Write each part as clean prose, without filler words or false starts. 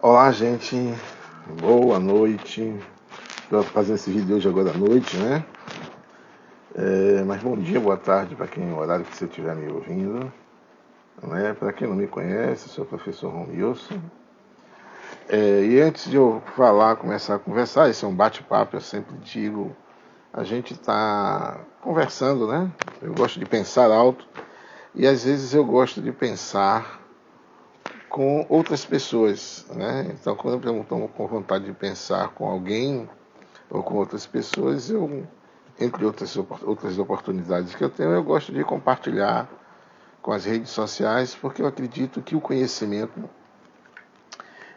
Olá, gente. Boa noite. Estou fazendo esse vídeo hoje agora à noite, né? Mas bom dia, boa tarde para quem o horário que você estiver me ouvindo, né? Para quem não me conhece, sou o professor Romilson. E antes de eu começar a conversar, esse é um bate-papo, eu sempre digo, a gente está conversando, né? Eu gosto de pensar alto e às vezes eu gosto de pensar com outras pessoas, né? Então, quando eu estou com vontade de pensar com alguém ou com outras pessoas, entre outras oportunidades que eu tenho, eu gosto de compartilhar com as redes sociais, porque eu acredito que o conhecimento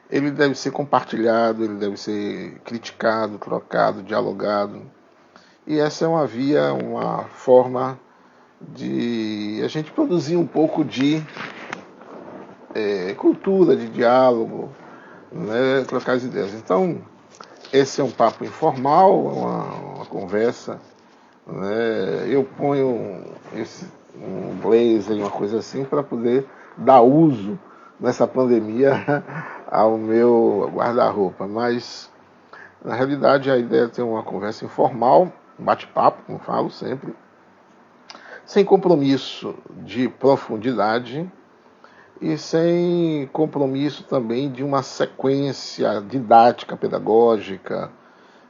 ele deve ser compartilhado, ele deve ser criticado, trocado, dialogado. E essa é uma via, uma forma de a gente produzir um pouco de cultura, de diálogo, né, trocar as ideias. Então, esse é um papo informal, uma conversa, né? Eu ponho um blazer, uma coisa assim, para poder dar uso nessa pandemia ao meu guarda-roupa. Mas, na realidade, a ideia é ter uma conversa informal, um bate-papo, como falo sempre, sem compromisso de profundidade e sem compromisso também de uma sequência didática, pedagógica.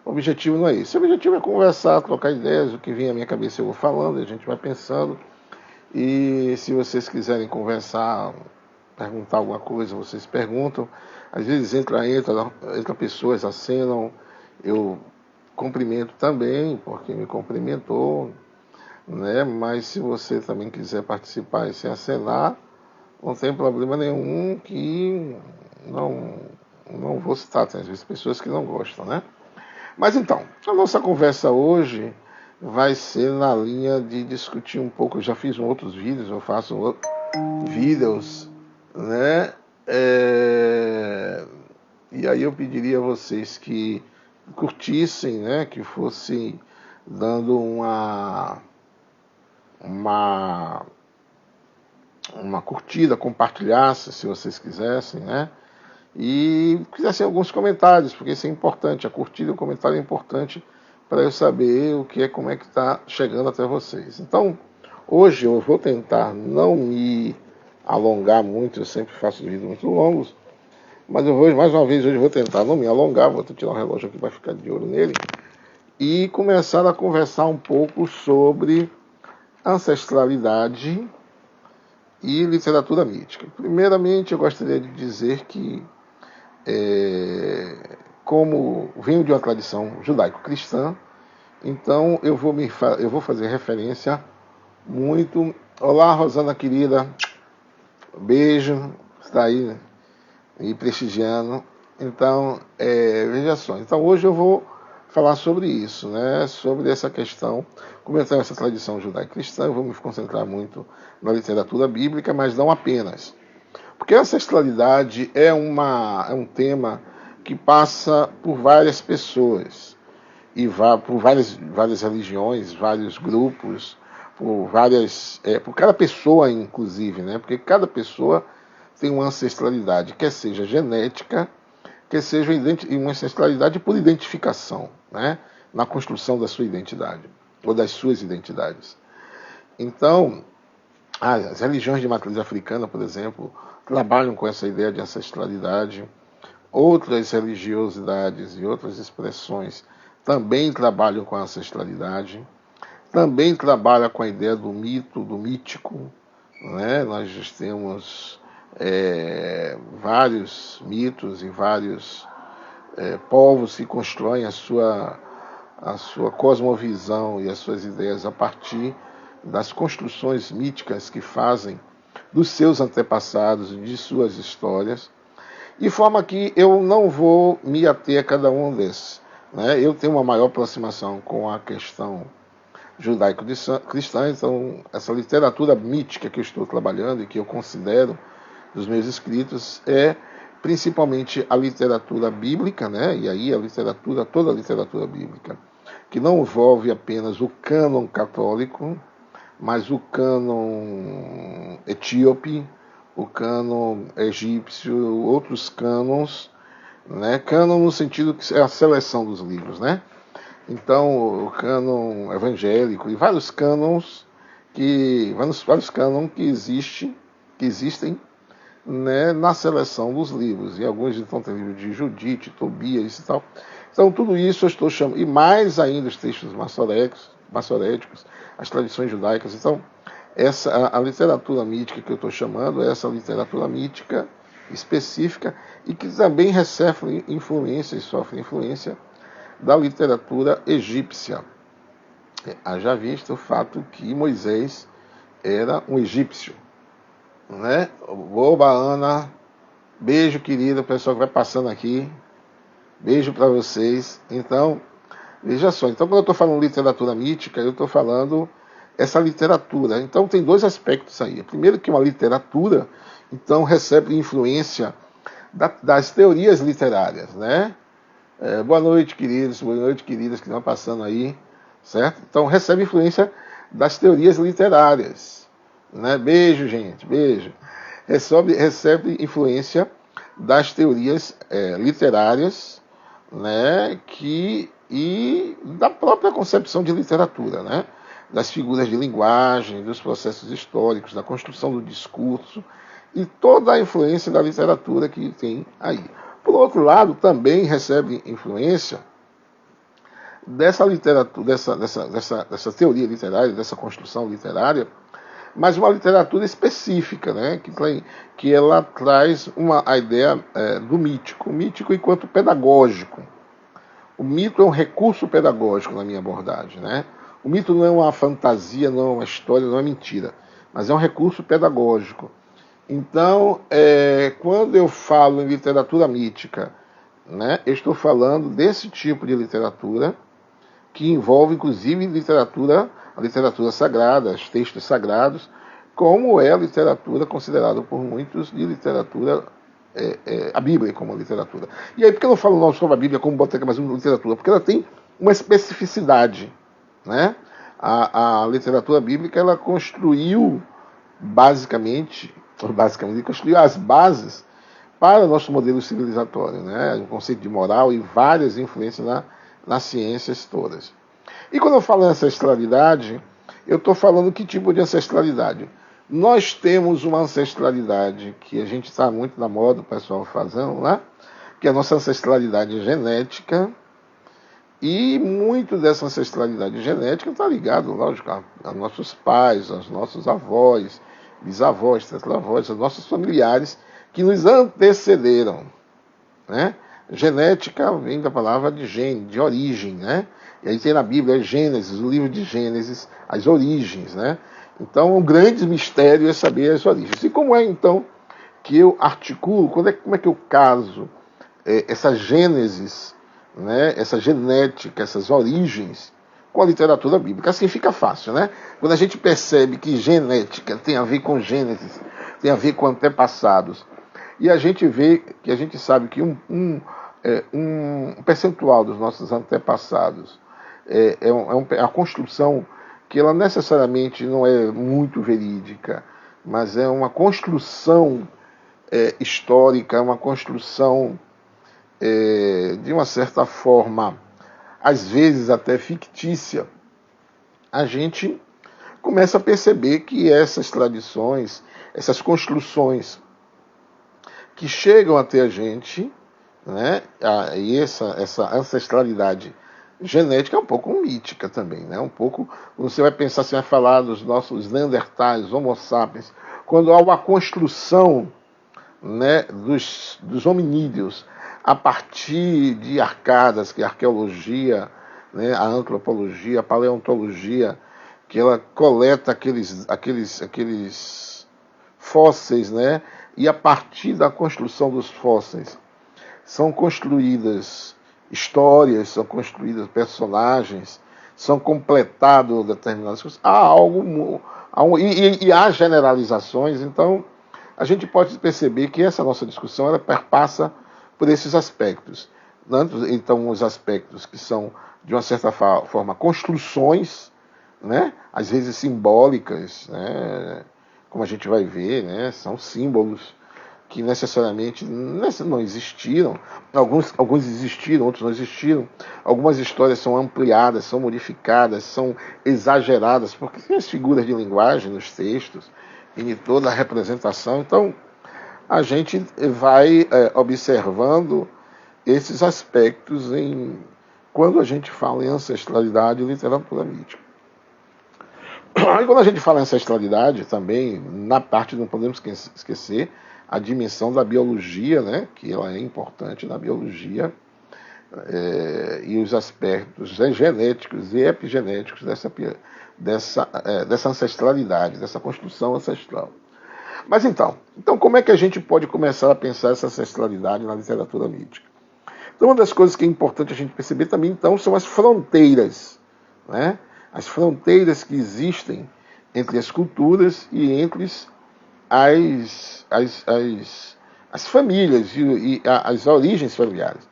O objetivo não é isso. O objetivo é conversar, trocar ideias, o que vem à minha cabeça eu vou falando, a gente vai pensando. E se vocês quiserem conversar, perguntar alguma coisa, vocês perguntam. Às vezes entra pessoas, acenam, eu cumprimento também, porque me cumprimentou, né? Mas se você também quiser participar e se acenar, não tem problema nenhum que não vou citar, tem às vezes pessoas que não gostam, né? Mas então, a nossa conversa hoje vai ser na linha de discutir um pouco, eu já fiz outros vídeos, eu faço vídeos, né? E aí eu pediria a vocês que curtissem, né? Que fossem dando uma curtida, compartilhasse se vocês quisessem, né? E fizessem alguns comentários, porque isso é importante, a curtida e o comentário é importante para eu saber como é que está chegando até vocês. Então, hoje eu vou tentar não me alongar muito, eu sempre faço vídeos muito longos, mas mais uma vez, hoje eu vou tentar não me alongar, vou tirar o relógio aqui para ficar de olho nele, e começar a conversar um pouco sobre ancestralidade e literatura mítica. Primeiramente, eu gostaria de dizer que, como venho de uma tradição judaico-cristã, então eu vou fazer referência muito. Olá, Rosana querida, beijo, está aí me prestigiando. Então, veja só. Então, hoje eu vou falar sobre isso, né? Sobre essa questão, como eu tenho essa tradição judaico-cristã, eu vou me concentrar muito na literatura bíblica, mas não apenas. Porque a ancestralidade é um tema que passa por várias pessoas, e por várias religiões, vários grupos, por cada pessoa, inclusive, né? Porque cada pessoa tem uma ancestralidade, quer seja genética, quer seja uma ancestralidade por identificação, né? Na construção da sua identidade, ou das suas identidades. Então, as religiões de matriz africana, por exemplo, trabalham com essa ideia de ancestralidade. Outras religiosidades e outras expressões também trabalham com a ancestralidade. Também trabalham com a ideia do mito, do mítico. Né? Nós temos vários mitos e vários povos que constroem a sua cosmovisão e as suas ideias a partir das construções míticas que fazem dos seus antepassados e de suas histórias, de forma que eu não vou me ater a cada um desses. Né? Eu tenho uma maior aproximação com a questão judaico-cristã, então essa literatura mítica que eu estou trabalhando e que eu considero dos meus escritos é principalmente a literatura bíblica, né? E aí toda a literatura bíblica, que não envolve apenas o cânon católico, mas o cânon etíope, o cânon egípcio, outros cânons né? Cânon no sentido que é a seleção dos livros, né? Então, o cânon evangélico e vários cânons vários cânon que existem, né, na seleção dos livros. E alguns então tem livro de Judite, Tobias e tal. Então, tudo isso eu estou chamando, e mais ainda os textos maçoréticos, as tradições judaicas. Então, a literatura mítica que eu estou chamando é essa literatura mítica específica e que também recebe influência e sofre influência da literatura egípcia. Haja visto o fato que Moisés era um egípcio, né? Boba Ana, beijo querido, pessoal que vai passando aqui, beijo para vocês. Então, veja só, então quando eu estou falando literatura mítica, eu estou falando essa literatura. Então tem dois aspectos aí. Primeiro que uma literatura, então recebe influência das teorias literárias, né? Boa noite, queridos, boa noite, queridas que estão passando aí, certo? Então recebe influência das teorias literárias, né? Beijo, gente, beijo. Recebe influência das teorias literárias, né? E da própria concepção de literatura, né? Das figuras de linguagem, dos processos históricos, da construção do discurso e toda a influência da literatura que tem aí. Por outro lado, também recebe influência dessa literatura, dessa teoria literária, dessa construção literária, mas uma literatura específica, né, que ela traz a ideia do mítico, o mítico enquanto pedagógico. O mito é um recurso pedagógico na minha abordagem, né? O mito não é uma fantasia, não é uma história, não é mentira, mas é um recurso pedagógico. Então, quando eu falo em literatura mítica, né, eu estou falando desse tipo de literatura que envolve, inclusive, a literatura sagrada, os textos sagrados, como é a literatura considerada por muitos de literatura, a Bíblia como literatura. E aí, por que eu não falo não sobre a Bíblia como boteca, mas uma literatura? Porque ela tem uma especificidade, né? A literatura bíblica, ela construiu basicamente construiu as bases para o nosso modelo civilizatório, né? O conceito de moral e várias influências nas ciências todas. E quando eu falo em ancestralidade, eu estou falando que tipo de ancestralidade? Nós temos uma ancestralidade que a gente está muito na moda, o pessoal fazendo lá, que é a nossa ancestralidade genética, e muito dessa ancestralidade genética está ligado, lógico, a nossos pais, aos nossos avós, bisavós, tetravós, aos nossos familiares que nos antecederam, né? Genética vem da palavra de gene, de origem, né? E aí tem na Bíblia Gênesis, o livro de Gênesis, as origens, né? Então, um grande mistério é saber as origens. E como é, então, que eu articulo, como é que eu caso essa Gênesis, né? Essa genética, essas origens, com a literatura bíblica? Assim fica fácil, né? Quando a gente percebe que genética tem a ver com Gênesis, tem a ver com antepassados, e a gente vê, que a gente sabe que um percentual dos nossos antepassados é a construção que ela necessariamente não é muito verídica, mas é uma construção histórica, uma construção de uma certa forma, às vezes até fictícia. A gente começa a perceber que essas tradições, essas construções que chegam até a gente, né, e essa ancestralidade genética é um pouco mítica também, né? Um pouco, você vai pensar, você vai falar dos nossos Neandertais, Homo sapiens, quando há uma construção, né, dos hominídeos a partir de arcadas, que é a arqueologia, né, a antropologia, a paleontologia, que ela coleta aqueles fósseis, né, e a partir da construção dos fósseis são construídas histórias, são construídas personagens, são completadas determinadas coisas. E há generalizações. Então a gente pode perceber que essa nossa discussão ela perpassa por esses aspectos. Então, os aspectos que são, de uma certa forma, construções, né, às vezes simbólicas, né, como a gente vai ver, né, são símbolos, que necessariamente não existiram. Alguns existiram, outros não existiram. Algumas histórias são ampliadas, são modificadas, são exageradas, porque tem as figuras de linguagem nos textos e em toda a representação. Então, a gente vai observando esses aspectos quando a gente fala em ancestralidade e literatura mítica. Aí quando a gente fala em ancestralidade também, na parte não podemos esquecer a dimensão da biologia, né, que ela é importante na biologia, e os aspectos genéticos e epigenéticos dessa ancestralidade, dessa construção ancestral. Mas então, como é que a gente pode começar a pensar essa ancestralidade na literatura mítica? Então, uma das coisas que é importante a gente perceber também, então, são as fronteiras, né? As fronteiras que existem entre as culturas e entre as famílias e as origens familiares.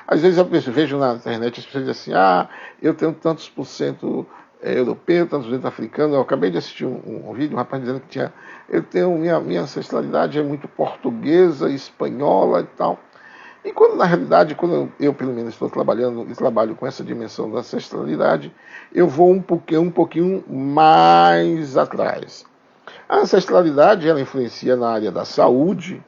Às vezes eu vejo na internet as pessoas dizem assim, eu tenho tantos por cento europeu, tantos por cento africano. Eu acabei de assistir um vídeo, um rapaz dizendo que minha ancestralidade é muito portuguesa, espanhola e tal. E quando, na realidade, quando eu pelo menos estou trabalhando e trabalho com essa dimensão da ancestralidade, eu vou um pouquinho mais atrás. A ancestralidade, ela influencia na área da saúde,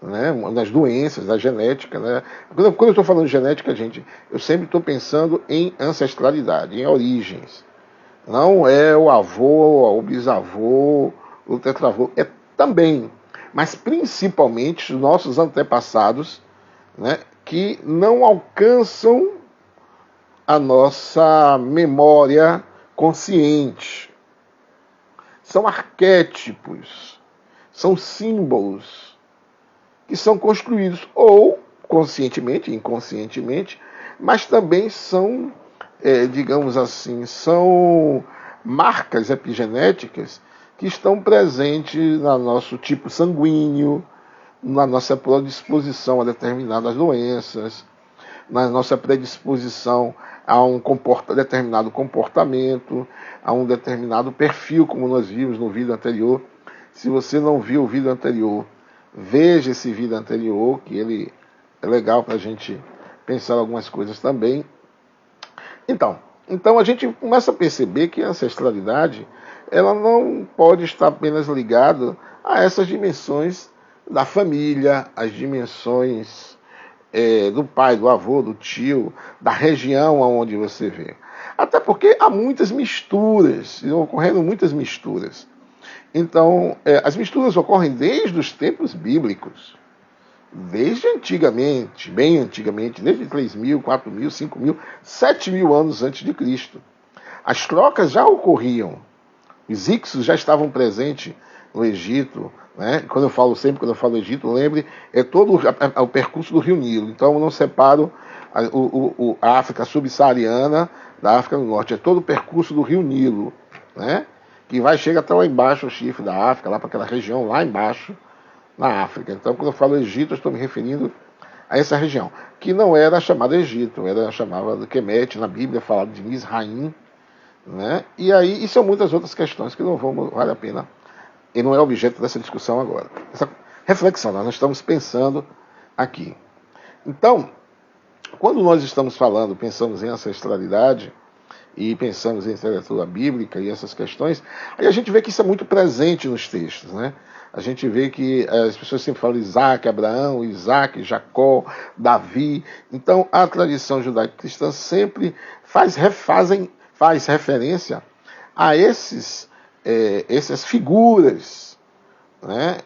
né, nas doenças, da genética. Né? Quando eu estou falando de genética, gente, eu sempre estou pensando em ancestralidade, em origens. Não é o avô, o bisavô, o tetravô, é também, mas principalmente os nossos antepassados, né, que não alcançam a nossa memória consciente. São arquétipos, são símbolos que são construídos ou conscientemente, inconscientemente, mas também são, digamos assim, são marcas epigenéticas que estão presentes no nosso tipo sanguíneo, na nossa predisposição a determinadas doenças, na nossa predisposição a um determinado comportamento, a um determinado perfil, como nós vimos no vídeo anterior. Se você não viu o vídeo anterior, veja esse vídeo anterior, que ele é legal para a gente pensar algumas coisas também. Então a gente começa a perceber que a ancestralidade ela não pode estar apenas ligada a essas dimensões da família, as dimensões do pai, do avô, do tio, da região onde você vê. Até porque há muitas misturas, ocorrendo muitas misturas. Então, as misturas ocorrem desde os tempos bíblicos, desde antigamente, bem antigamente, desde 3.000, 4.000, 5.000, 7.000 anos antes de Cristo. As trocas já ocorriam. Os Ixos já estavam presentes no Egito, né? Quando eu falo Egito, lembre, é todo o percurso do Rio Nilo. Então eu não separo a África subsaariana da África do Norte, é todo o percurso do Rio Nilo, né? Que chega até lá embaixo, o chifre da África, lá para aquela região lá embaixo, na África. Então quando eu falo Egito, eu estou me referindo a essa região, que não era chamada Egito, era chamada de Kemet, na Bíblia falado de Misraim, né? E aí, e são muitas outras questões que não vale a pena, e não é objeto dessa discussão agora. Essa reflexão, nós estamos pensando aqui. Então, quando nós estamos pensamos em ancestralidade, e pensamos em literatura bíblica e essas questões, aí a gente vê que isso é muito presente nos textos, né? A gente vê que as pessoas sempre falam Isaac, Abraão, Isaac, Jacó, Davi. Então, a tradição judaico-cristã sempre faz referência a essas figuras, né?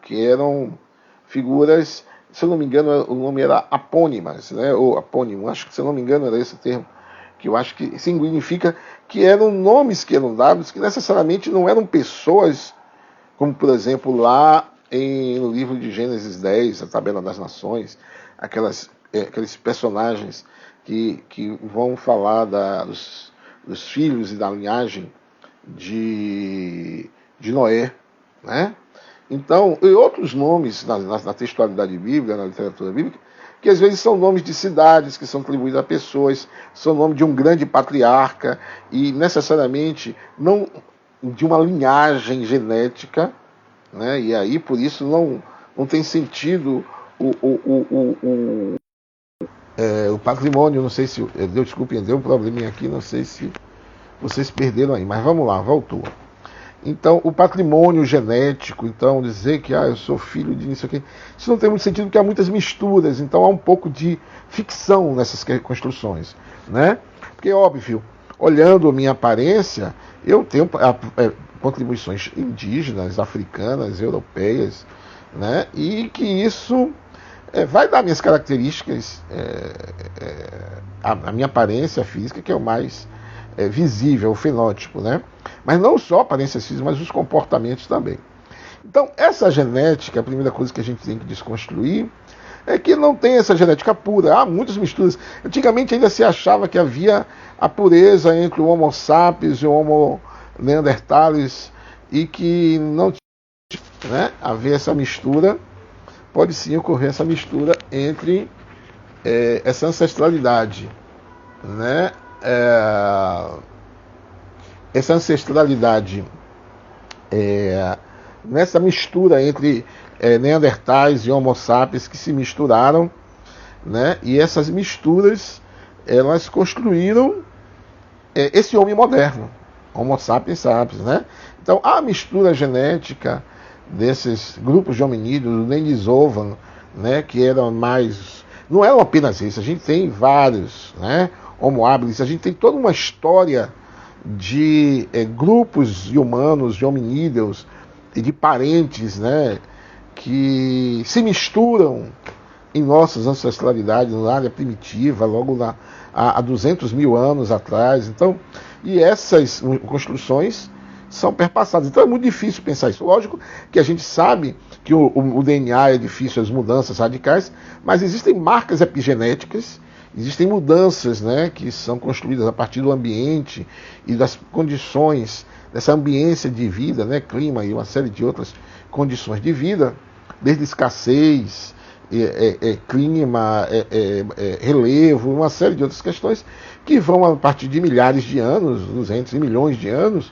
Que eram figuras, se eu não me engano, o nome era apônimas, né? Ou apônimo, acho que, se eu não me engano, era esse o termo, que eu acho que significa que eram nomes que eram dados, que necessariamente não eram pessoas, como, por exemplo, lá no livro de Gênesis 10, a Tabela das Nações, aqueles personagens que vão falar dos filhos e da linhagem de Noé, né? Então, e outros nomes na textualidade bíblica, na literatura bíblica, que às vezes são nomes de cidades que são atribuídos a pessoas, são nomes de um grande patriarca e necessariamente não de uma linhagem genética, né? E aí por isso não tem sentido o patrimônio, não sei se... Desculpe, deu um probleminha aqui, não sei se vocês perderam aí, mas vamos lá, voltou. Então, o patrimônio genético, então, dizer que eu sou filho de isso aqui, isso não tem muito sentido porque há muitas misturas, então há um pouco de ficção nessas construções, né? Porque, óbvio, olhando a minha aparência, eu tenho contribuições indígenas, africanas, europeias, né? E que isso vai dar minhas características, a minha aparência física, que é o mais visível, o fenótipo, né? Mas não só a aparência física, mas os comportamentos também. Então, essa genética, a primeira coisa que a gente tem que desconstruir é que não tem essa genética pura. Há muitas misturas. Antigamente ainda se achava que havia a pureza entre o Homo sapiens e o Homo neanderthalis e que não tinha, né, haver essa mistura. Pode sim ocorrer essa mistura entre essa ancestralidade, né? Essa ancestralidade, nessa mistura entre neandertais e homo sapiens que se misturaram, né? E essas misturas, elas construíram esse homem moderno, homo sapiens sapiens, né? Então a mistura genética desses grupos de hominídeos, o Denisovan, né, que eram mais... Não eram apenas isso, a gente tem vários, né, Homo habilis, a gente tem toda uma história de grupos de humanos, de hominídeos e de parentes, né, que se misturam em nossas ancestralidades, na área primitiva, logo há 200 mil anos atrás. Então, e essas construções são perpassadas. Então é muito difícil pensar isso. Lógico que a gente sabe que o DNA é difícil, as mudanças radicais, mas existem marcas epigenéticas, existem mudanças, né, que são construídas a partir do ambiente e das condições, dessa ambiência de vida, né, clima e uma série de outras condições de vida, desde escassez, clima, relevo, uma série de outras questões que vão, a partir de milhares de anos, 200 milhões de anos,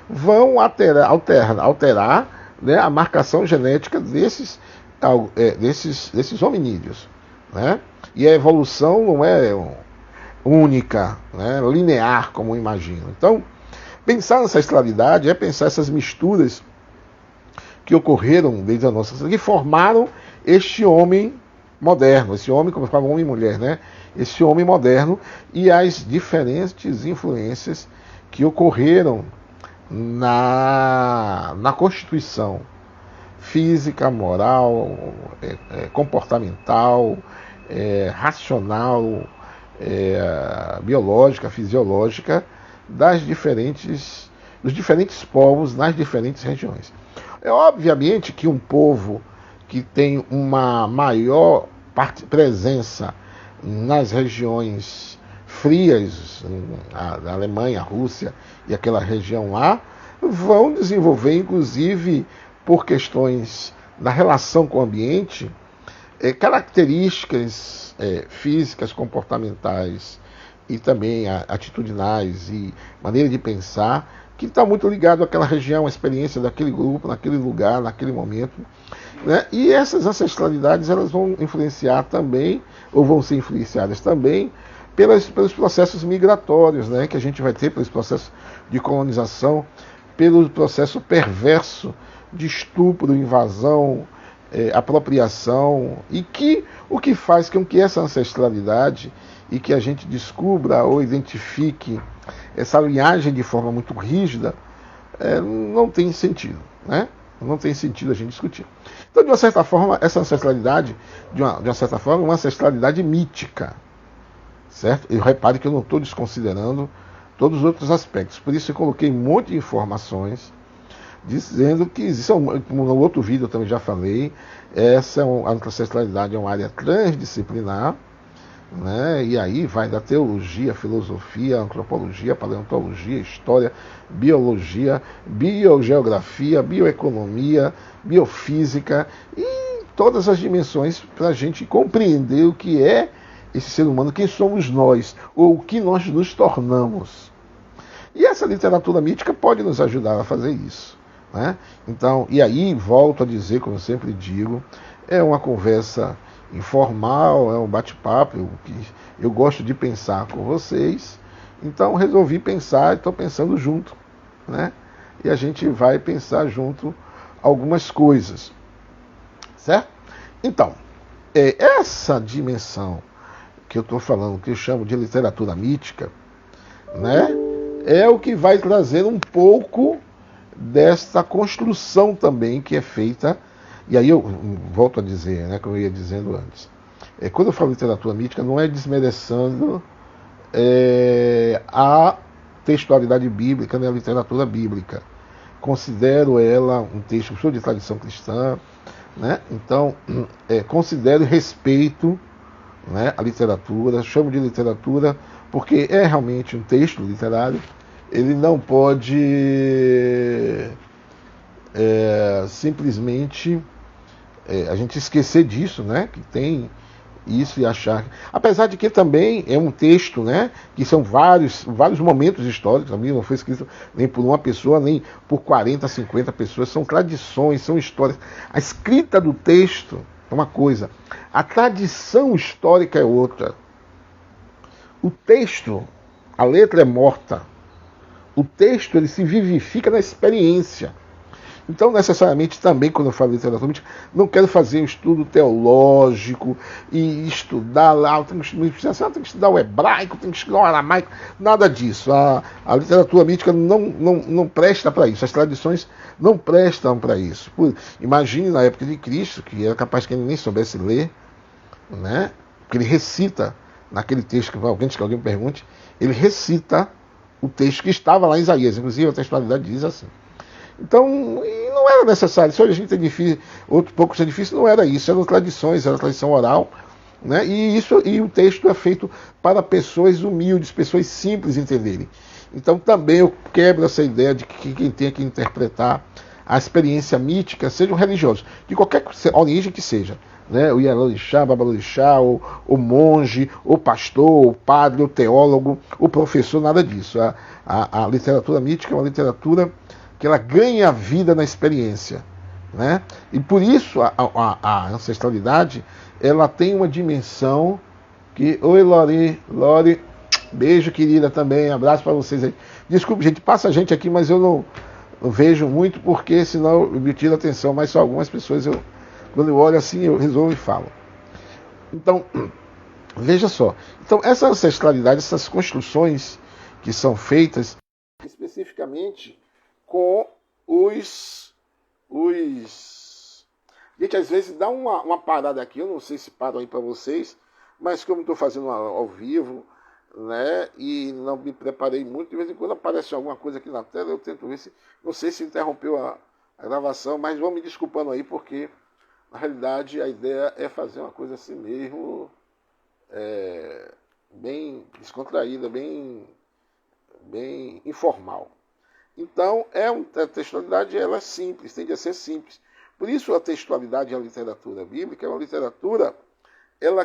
vão alterar, né, a marcação genética desses hominídeos, né? E a evolução não é única, né, linear, como eu imagino. Então, pensar nessa ancestralidade é pensar essas misturas que ocorreram desde a nossa... que formaram este homem moderno, esse homem, como eu falo, homem e mulher, né? Esse homem moderno e as diferentes influências que ocorreram na constituição física, moral, comportamental, racional, biológica, fisiológica dos diferentes povos nas diferentes regiões. É obviamente que um povo que tem uma maior presença nas regiões frias, a Alemanha, a Rússia e aquela região lá, vão desenvolver, inclusive por questões da relação com o ambiente, características físicas, comportamentais e também atitudinais e maneira de pensar que está muito ligado àquela região, à experiência daquele grupo, naquele lugar, naquele momento, né? E essas ancestralidades, elas vão influenciar também, ou vão ser influenciadas também pelos processos migratórios, né, que a gente vai ter, pelos processos de colonização, pelo processo perverso de estupro, invasão, apropriação, e o que faz com que essa ancestralidade e que a gente descubra ou identifique essa linhagem de forma muito rígida, não tem sentido, né? Não tem sentido a gente discutir. Então, de uma certa forma, essa ancestralidade, de uma certa forma, é uma ancestralidade mítica, certo? Eu repare que eu não estou desconsiderando todos os outros aspectos. Por isso eu coloquei um monte de informações dizendo que existe, no outro vídeo eu também já falei, a ancestralidade é uma área transdisciplinar, né? E aí vai da teologia, filosofia, antropologia, paleontologia, história, biologia, biogeografia, bioeconomia, biofísica e todas as dimensões para a gente compreender o que é esse ser humano, quem somos nós, ou o que nós nos tornamos. E essa literatura mítica pode nos ajudar a fazer isso, né? Então, e aí, volto a dizer, como eu sempre digo, é uma conversa informal, é um bate-papo, eu gosto de pensar com vocês, então resolvi pensar e estou pensando junto, né? E a gente vai pensar junto algumas coisas, certo? Então, essa dimensão que eu estou falando, que eu chamo de literatura mítica, né? É o que vai trazer um pouco desta construção também que é feita. E aí eu volto a dizer, né, como eu ia dizendo antes. Quando eu falo literatura mítica, não é desmerecendo a textualidade bíblica, né, a literatura bíblica. Considero ela um texto, sou de tradição cristã, né? Então considero e respeito, né, a literatura, chamo de literatura porque é realmente um texto literário. Ele não pode simplesmente a gente esquecer disso, né? Que tem isso e achar. Apesar de que também é um texto, né? Que são vários momentos históricos. A Bíblia não foi escrito nem por uma pessoa, nem por 40, 50 pessoas. São tradições, são histórias. A escrita do texto é uma coisa. A tradição histórica é outra. O texto, a letra é morta. O texto ele se vivifica na experiência. Então, necessariamente, também, quando eu falo de literatura mítica, não quero fazer um estudo teológico e estudar lá, tem que estudar o hebraico, tem que estudar o aramaico, nada disso. A literatura mítica não presta para isso, as tradições não prestam para isso. Imagine na época de Cristo, que era capaz que ele nem soubesse ler, né? Porque ele recita, naquele texto que alguém pergunte, ele recita o texto que estava lá em Isaías, inclusive a textualidade diz assim. Então, e não era necessário. Se hoje a gente tem difícil, outro pouco é difícil, não era isso, eram tradições, era tradição oral, né? E o texto é feito para pessoas humildes, pessoas simples entenderem. Então também eu quebro essa ideia de que quem tem que interpretar a experiência mítica sejam religiosos, de qualquer origem que seja. Né? O Ialorixá, Babalorixá, o monge, o pastor, o padre, o teólogo, o professor, nada disso. A literatura mítica é uma literatura que ela ganha vida na experiência. Né? E por isso a ancestralidade ela tem uma dimensão que... Oi, Lori, beijo, querida, também, abraço para vocês aí. Desculpe, gente, passa a gente aqui, mas eu não vejo muito, porque senão eu me tiro a atenção, mas só algumas pessoas, quando eu olho assim, eu resolvo e falo. Então, veja só. Então, essa ancestralidade, essas construções que são feitas especificamente com os... Gente, às vezes dá uma parada aqui, eu não sei se paro aí para vocês, mas como estou fazendo ao vivo, né, e não me preparei muito, de vez em quando aparece alguma coisa aqui na tela, eu tento ver se... Não sei se interrompeu a gravação, mas vão me desculpando aí, porque na realidade a ideia é fazer uma coisa assim mesmo, bem descontraída, bem informal. Então, a textualidade ela é simples, tende a ser simples. Por isso a textualidade e a literatura bíblica é uma literatura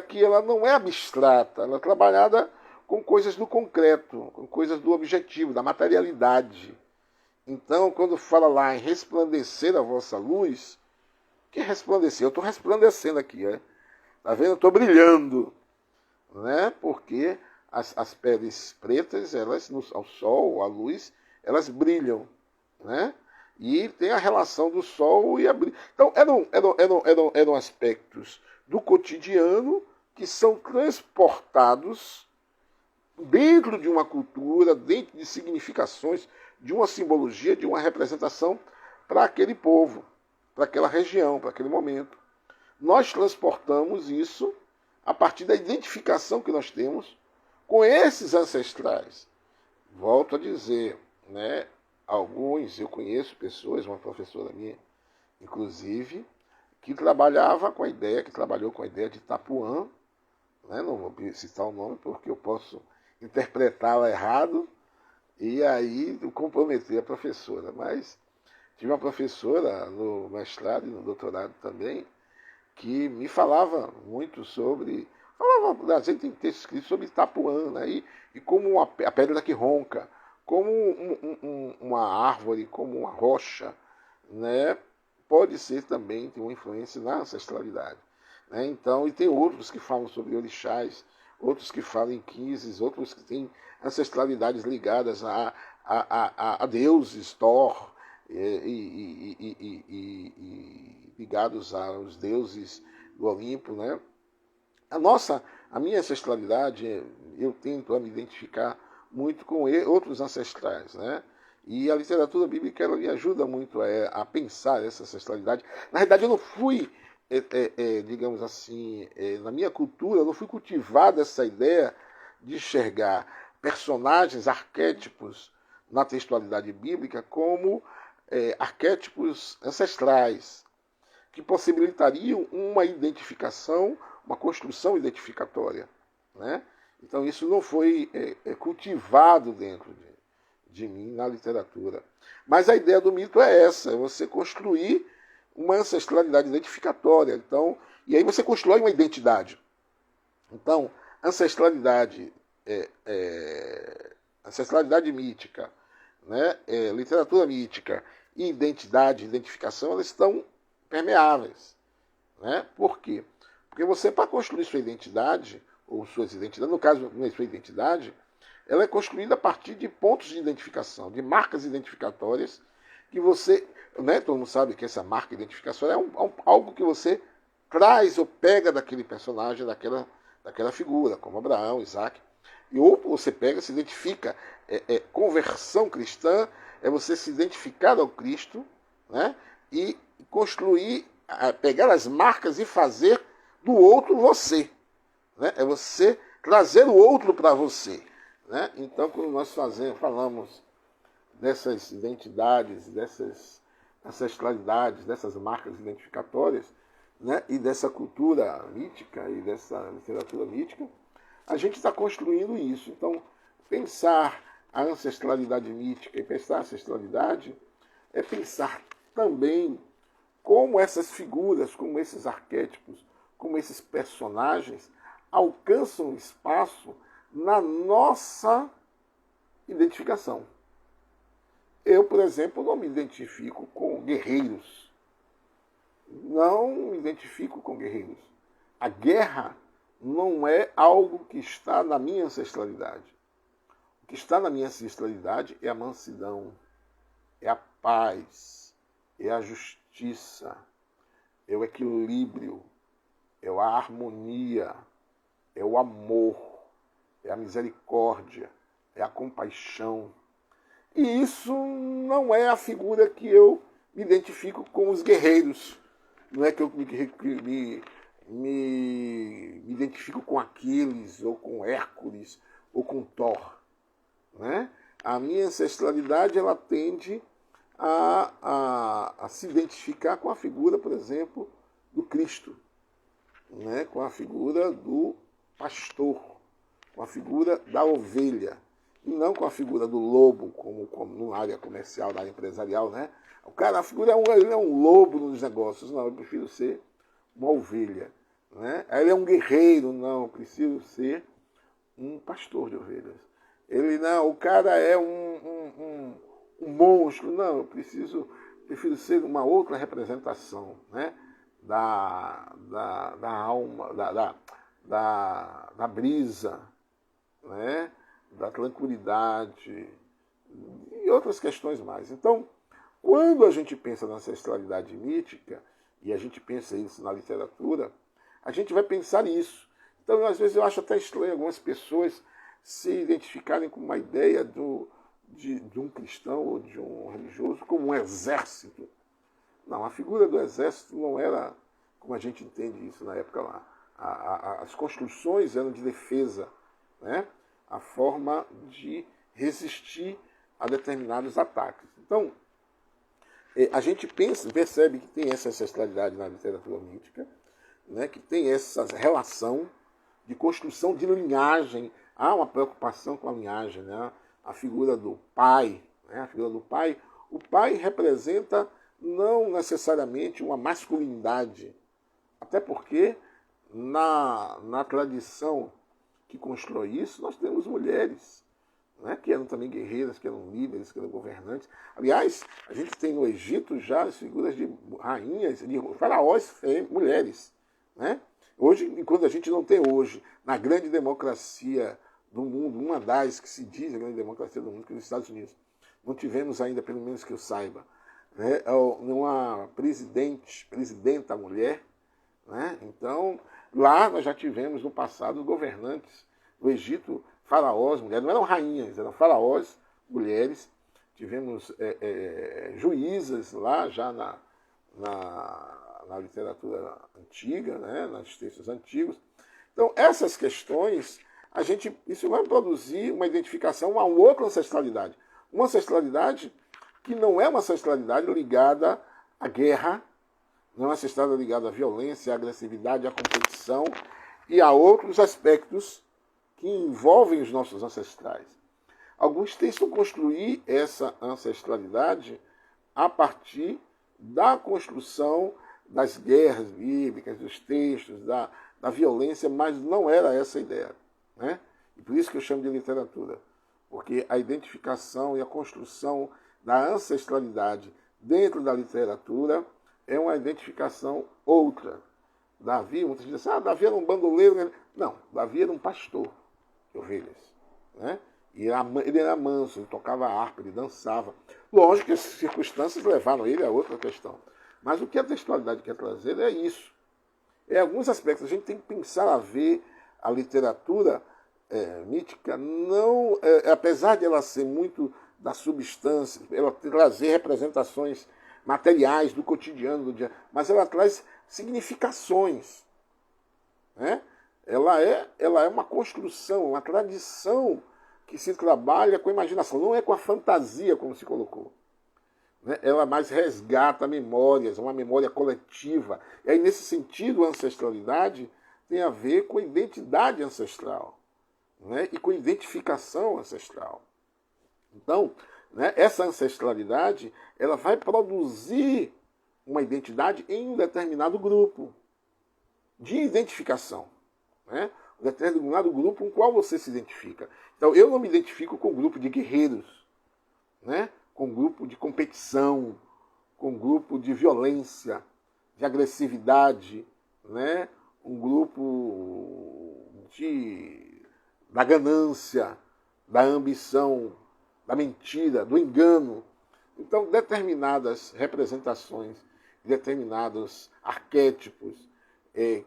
que ela não é abstrata, ela é trabalhada com coisas do concreto, com coisas do objetivo, da materialidade. Então, quando fala lá em resplandecer a vossa luz, que resplandecer? Eu estou resplandecendo aqui, tá vendo? Eu estou brilhando, né? Porque as peles pretas, elas ao sol, à luz, elas brilham, né? E tem a relação do sol e a brilho. Então, eram aspectos do cotidiano que são transportados dentro de uma cultura, dentro de significações, de uma simbologia, de uma representação para aquele povo, para aquela região, para aquele momento. Nós transportamos isso a partir da identificação que nós temos com esses ancestrais. Volto a dizer, né? Eu conheço pessoas, uma professora minha, inclusive, que trabalhou com a ideia de Itapuã, né? Não vou citar o nome porque eu posso interpretá-la errado e aí comprometer a professora. Mas tive uma professora no mestrado e no doutorado também, que me falava muito sobre... A gente tem texto escrito sobre Itapuã, né? E como a pedra que ronca, como uma árvore, como uma rocha, né, pode ser também, tem uma influência na ancestralidade. Né? Então, e tem outros que falam sobre orixás, outros que falam em quizzes, outros que têm ancestralidades ligadas a deuses, Thor, e ligados aos deuses do Olimpo, né? A minha ancestralidade, eu tento me identificar muito com outros ancestrais, né? E a literatura bíblica ela me ajuda muito a pensar essa ancestralidade. Na verdade, eu não fui, digamos assim, na minha cultura, eu não fui cultivada essa ideia de enxergar personagens, arquétipos na textualidade bíblica como arquétipos ancestrais, que possibilitariam uma identificação, uma construção identificatória. Né? Então isso não foi cultivado dentro de mim na literatura. Mas a ideia do mito é essa, é você construir uma ancestralidade identificatória. Então, e aí você constrói uma identidade. Então, ancestralidade mítica, né? Literatura mítica e identidade, identificação, elas estão permeáveis. Né? Por quê? Porque você, para construir sua identidade, ou suas identidades, no caso, não é sua identidade, ela é construída a partir de pontos de identificação, de marcas identificatórias, que você, né, todo mundo sabe que essa marca identificatória é algo que você traz ou pega daquele personagem, daquela figura, como Abraão, Isaac, e outro você pega, se identifica. Conversão cristã é você se identificar ao Cristo, né, e construir, pegar as marcas e fazer do outro você. Né? É você trazer o outro para você. Né? Então, quando nós falamos dessas identidades, dessas ancestralidades, dessas marcas identificatórias, né? E dessa cultura mítica e dessa literatura mítica, a gente está construindo isso. Então, pensar a ancestralidade mítica e pensar a ancestralidade é pensar também como essas figuras, como esses arquétipos, como esses personagens alcançam espaço na nossa identificação. Eu, por exemplo, não me identifico com guerreiros. Não me identifico com guerreiros. A guerra não é algo que está na minha ancestralidade. O que está na minha ancestralidade é a mansidão, é a paz, é a justiça, é o equilíbrio, é a harmonia, é o amor, é a misericórdia, é a compaixão. E isso não é a figura que eu me identifico com os guerreiros. Não é que eu me identifico com Aquiles, ou com Hércules, ou com Thor. Né? A minha ancestralidade ela tende a se identificar com a figura, por exemplo, do Cristo, né? Com a figura do pastor, com a figura da ovelha, e não com a figura do lobo, como na área comercial, na área empresarial. Né? O cara, a figura ele é um lobo nos negócios. Não, eu prefiro ser uma ovelha. Né? Ele é um guerreiro. Não, eu preciso ser um pastor de ovelhas. Ele não, o cara é um monstro. Não, eu prefiro ser uma outra representação, né? da alma, da brisa, né? Da tranquilidade e outras questões mais. Então, quando a gente pensa na ancestralidade mítica, e a gente pensa isso na literatura, a gente vai pensar isso. Então, às vezes, eu acho até estranho algumas pessoas se identificarem com uma ideia de um cristão ou de um religioso como um exército. Não, a figura do exército não era como a gente entende isso na época lá. As construções eram de defesa, né? A forma de resistir a determinados ataques. Então, a gente percebe que tem essa ancestralidade na literatura mítica, né? Que tem essa relação de construção de linhagem. Há uma preocupação com a linhagem, né? A figura do pai, né? A figura do pai. O pai representa não necessariamente uma masculinidade, até porque na tradição que constrói isso, nós temos mulheres, né, que eram também guerreiras, que eram líderes, que eram governantes. Aliás, a gente tem no Egito já as figuras de rainhas, de faraós, mulheres. Né? Hoje, enquanto a gente não tem hoje, na grande democracia do mundo, uma das que se diz a grande democracia do mundo, que é os Estados Unidos, não tivemos ainda, pelo menos que eu saiba, né, uma presidenta mulher. Né? Então, lá nós já tivemos no passado governantes do Egito, faraós, mulheres, não eram rainhas, eram faraós, mulheres. Tivemos juízas lá já na literatura antiga, né, nos textos antigos. Então, essas questões, isso vai produzir uma identificação a uma outra ancestralidade. Uma ancestralidade que não é uma ancestralidade ligada à guerra, não é uma ancestralidade ligada à violência, à agressividade, à competição e a outros aspectos que envolvem os nossos ancestrais. Alguns tentam construir essa ancestralidade a partir da construção das guerras bíblicas, dos textos, da violência, mas não era essa a ideia. Né? E por isso que eu chamo de literatura, porque a identificação e a construção da ancestralidade dentro da literatura é uma identificação outra. Davi, muitas vezes dizem, Davi era um bandoleiro. Não, Davi era um pastor de ovelhas. Né? E ele era manso, ele tocava harpa, ele dançava. Lógico que as circunstâncias levaram ele a outra questão. Mas o que a textualidade quer trazer é isso. Em alguns aspectos, a gente tem que pensar a ver a literatura mítica, não, apesar de ela ser muito da substância, ela trazer representações materiais do cotidiano, do dia, mas ela traz significações. Né? Ela é uma construção, uma tradição que se trabalha com a imaginação, não é com a fantasia, como se colocou. Né? Ela mais resgata memórias, uma memória coletiva. E aí, nesse sentido, a ancestralidade tem a ver com a identidade ancestral, né? E com a identificação ancestral. Então, né, essa ancestralidade ela vai produzir uma identidade em um determinado grupo de identificação. Né? Um determinado grupo com o qual você se identifica. Então, eu não me identifico com um grupo de guerreiros, né? Com um grupo de competição, com um grupo de violência, de agressividade, né? Um grupo da ganância, da ambição, da mentira, do engano. Então, determinadas representações, determinados arquétipos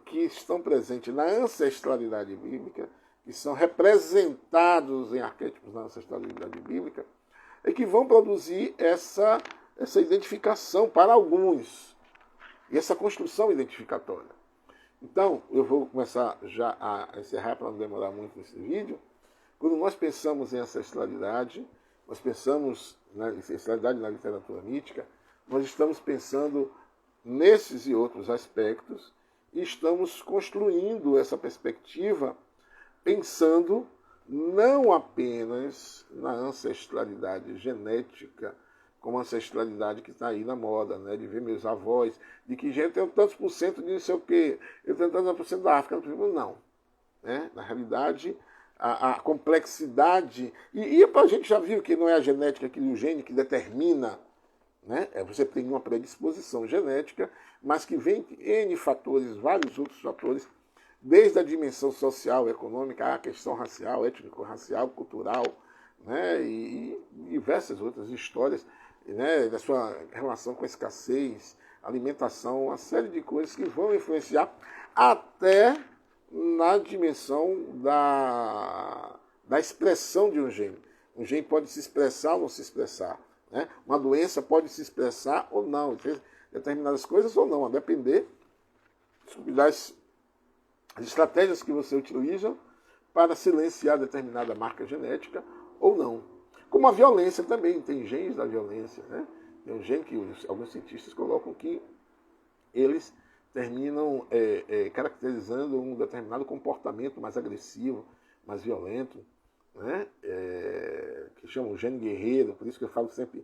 que estão presentes na ancestralidade bíblica, que são representados em arquétipos na ancestralidade bíblica, é que vão produzir essa identificação para alguns, e essa construção identificatória. Então, eu vou começar já a encerrar para não demorar muito nesse vídeo. Quando nós pensamos em ancestralidade, nós pensamos na ancestralidade na literatura mítica, nós estamos pensando nesses e outros aspectos e estamos construindo essa perspectiva pensando não apenas na ancestralidade genética, como a ancestralidade que está aí na moda, né? De ver meus avós, de que gente tem tantos por cento de não sei o quê, eu tenho tantos por cento da África, não. Né? Na realidade, a complexidade, e a gente já viu que não é a genética, que o gene que determina, né? Você tem uma predisposição genética, mas que vem N fatores, vários outros fatores, desde a dimensão social, econômica, a questão racial, étnico-racial, cultural, né? E diversas outras histórias, né? Da sua relação com a escassez, alimentação, uma série de coisas que vão influenciar até na dimensão da expressão de um gene. Um gene pode se expressar ou não se expressar. Né? Uma doença pode se expressar ou não, determinadas coisas ou não, a depender das estratégias que você utiliza para silenciar determinada marca genética ou não. Como a violência também, tem genes da violência. Né? Tem um gene que alguns cientistas colocam que eles terminam caracterizando um determinado comportamento mais agressivo, mais violento, né? Que chamam de gene guerreiro, por isso que eu falo sempre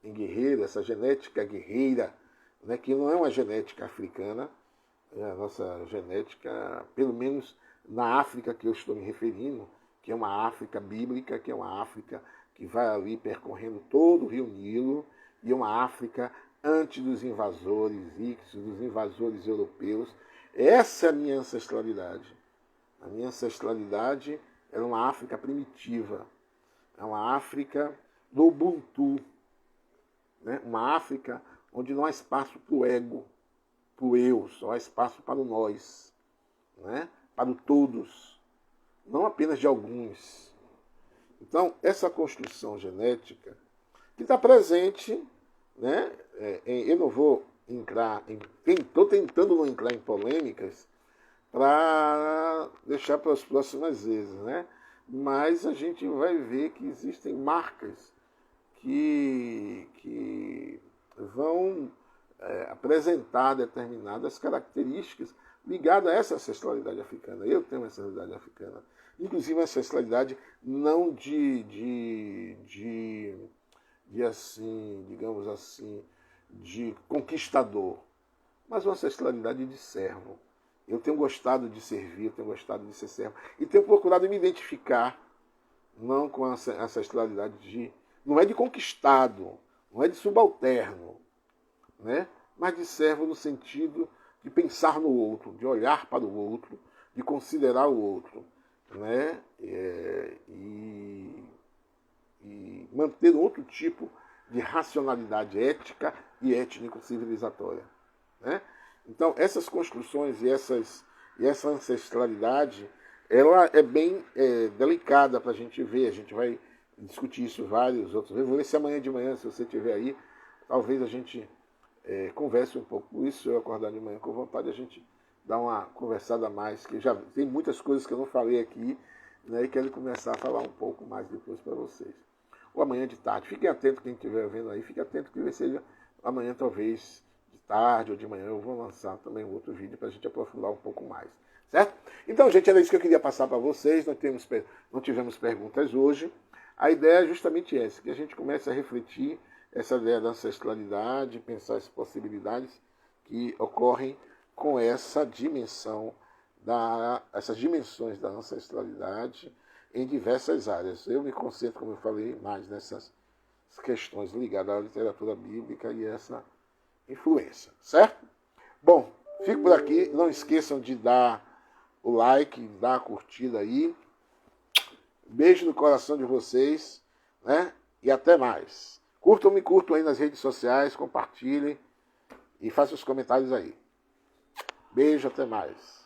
em guerreiro, essa genética guerreira, né? Que não é uma genética africana, a nossa genética, pelo menos na África que eu estou me referindo, que é uma África bíblica, que é uma África que vai ali percorrendo todo o Rio Nilo, e uma África antes dos invasores ictos, dos invasores europeus. Essa é a minha ancestralidade. A minha ancestralidade era uma África primitiva, é uma África do Ubuntu, né? Uma África onde não há espaço para o ego, para o eu, só há espaço para o nós, né? Para o todos, não apenas de alguns. Então, essa construção genética que está presente, né? Eu não vou entrar estou tentando não entrar em polêmicas para deixar para as próximas vezes, né? Mas a gente vai ver que existem marcas que vão apresentar determinadas características ligadas a essa ancestralidade africana. Eu tenho uma ancestralidade africana, inclusive uma ancestralidade não de assim, digamos assim, de conquistador, mas uma ancestralidade de servo. Eu tenho gostado de servir, eu tenho gostado de ser servo, e tenho procurado me identificar, não com a ancestralidade não é de conquistado, não é de subalterno, né? Mas de servo no sentido de pensar no outro, de olhar para o outro, de considerar o outro, né? E manter outro tipo de racionalidade ética e étnico-civilizatória, né? Então, essas construções e essa ancestralidade, ela é bem delicada para a gente ver. A gente vai discutir isso vários outros vezes. Vou ver se amanhã de manhã, se você estiver aí, talvez a gente converse um pouco. Por isso, eu acordar de manhã com vontade, a gente dar uma conversada a mais, que já tem muitas coisas que eu não falei aqui, né, e quero começar a falar um pouco mais depois para vocês. Ou amanhã de tarde. Fiquem atentos, quem estiver vendo aí, fique atento que seja amanhã, talvez de tarde ou de manhã, eu vou lançar também um outro vídeo para a gente aprofundar um pouco mais. Certo? Então, gente, era isso que eu queria passar para vocês. Não tivemos perguntas hoje. A ideia é justamente essa, que a gente comece a refletir essa ideia da ancestralidade, pensar as possibilidades que ocorrem com essa dimensão, essas dimensões da ancestralidade em diversas áreas. Eu me concentro, como eu falei, mais nessas questões ligadas à literatura bíblica e essa influência, certo? Bom, fico por aqui. Não esqueçam de dar o like, dar a curtida aí. Beijo no coração de vocês, né? E até mais. Me curtam aí nas redes sociais, compartilhem e façam os comentários aí. Beijo, até mais.